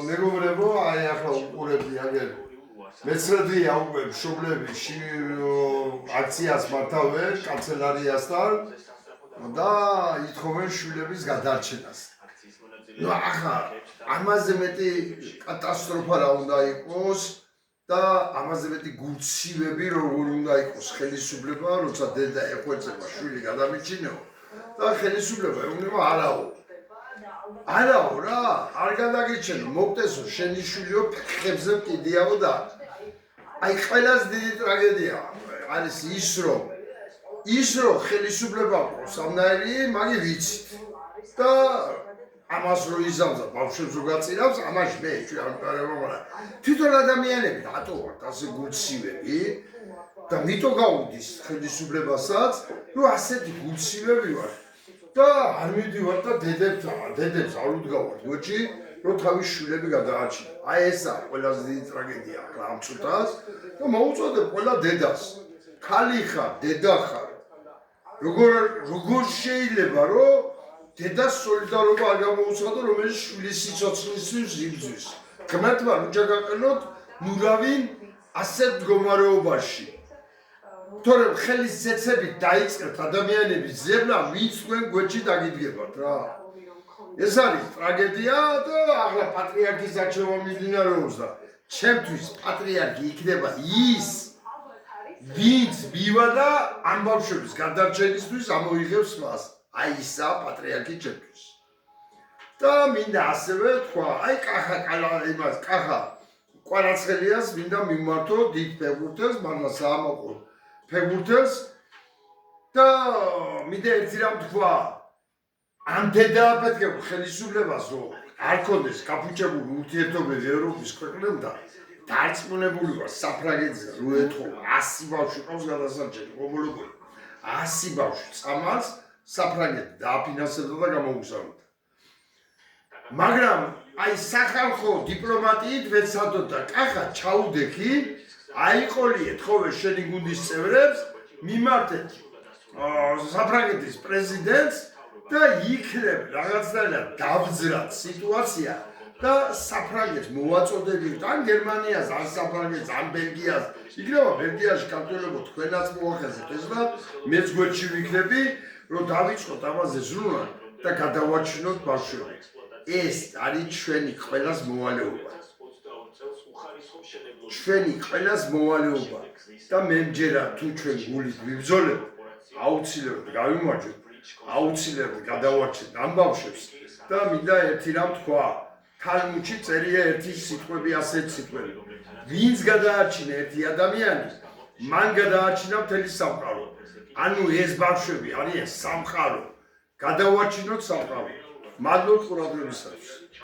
მეგობრებო, აი ახლა უყურებდი აგერ მეცრედია უკვე მშობლები აქციას მართავენ კანცელარიასთან და ითხოვენ შვილების გადარჩენას. ნუ ახლა ამაზე მეტი კატასტროფა რა უნდა იყოს და ამაზე მეტი გულცივები როგორ უნდა იყოს ხელისუფლება, როცა დედა ეხვეწება შვილი გადამიჩინო და ხელისუფლება ეუბნება არაო რა, არ გადაგიჩენო, მოგტესო შენი შვილიო ფეხებზე მკიდიაო და აი ყველას დიდი ტრაგედია არის ის რომ ხელისუფლება ყავს ამნაირი მაგი ვიცით და ამას რო იზამთრებს ბავშვებს რო გაწირავს ამაში მე ჩვენ თვითონ ადამიანები რატო ვართ ასე გულცივები და მიტო გაუდის ხელისუფლებასაც რომ ასეთი გულცივები ვართ და არ მიდივარ და დედებს არ უდგავართ გოჩი რომ თავის შვილები გადაარჩინო. აი ესა ყველაზე დიდი ტრაგედია ახლა ამ წუთას და მოუწოდებ ყველა დედას. ქალი ხარ, დედა ხარ. როგორ შეიძლება რომ დედას სოლიდარობა არ გამოუცხადო, რომელიც შვილის სიცოცხლისთვის იბრძვის. ღმერთმა რუჯა გაყენოთ ნურავინ ასეთ მდგომარეობაში. თორემ ხელის ზეცებით დაიწყებთ ადამიანების ზებნა, ვინც თქვენ გვერდში დაგიდგებათ რა. ეს არის ტრაგედია და ახლა პატრიარქის არჩევა მიმდინარეობს და ჩემთვის პატრიარქი იქნება ის ვინც მივა და ამ ბავშვების გადარჩენისთვის ამოიღებს მას. აი ისაა პატრიარქი ჩემთვის. და მინდა ასევე თქვა, აი კახა კვარაცხელიას მინდა მიმართო დიდ ფეხბურთელს, მაგრამ საამაყო ფეხბურთელს და მინდა ერთი რამ თქვა ამ დედააფეთქებულ ხელისუფლებას რომ არ ქონდეს გაფუჭებული ურთიერთობები ევროპის ქვეყნებთან დარწმუნებული ვარ საფრანგეთზე რო ეთხოვა 100 ბავშვი ყავს გადასარჩენი ყომოლობელი 100 ბავშვი წამალს საფრანგეთი დააფინანსებდა და გამოუგზავნიდა მაგრამ აი სახალხო დიპლომატიით ვეცადოთ და კახა ჩაუდექი აიყოლიეთ ხოლმე შენი გუნდის წევრებს მიმართეთ საფრანგეთის პრეზიდენტს და იქნებ რაღაცნაირად დავძრათ სიტუაცია და საფრანგეთს მოვაწოდებთ ან გერმანიას, ან საფრანგეთს, ან ბელგიას. იქნება ბელგიაში კანტონებო თქვენაც მოახერხეთ ეს და მეც გვერდში ვიქნები, რომ დავიწყოთ ამაზე ზრუნვა და გადავაჩინოთ ბავშვები. ეს არის ჩვენი ყველას მოვალეობა. ჩვენი ყველას მოვალეობა და მე მჯერა თუ ჩვენ გულით ვიბრძოლებთ, აუცილებლად გავიმარჯვებთ. აუცილებლად გადავარჩენთ ამ ბავშვებს და მინდა ერთი რამ თქვა თალმუდში წერია ერთი სიტყვები ასეთ სიტყვები ვინც გადაარჩინა ერთი ადამიანი მან გადაარჩინა მთელი სამყარო ანუ ეს ბავშვები არიან სამყარო გადავარჩინოთ სამყარო მადლობთ ყურადღებისათვის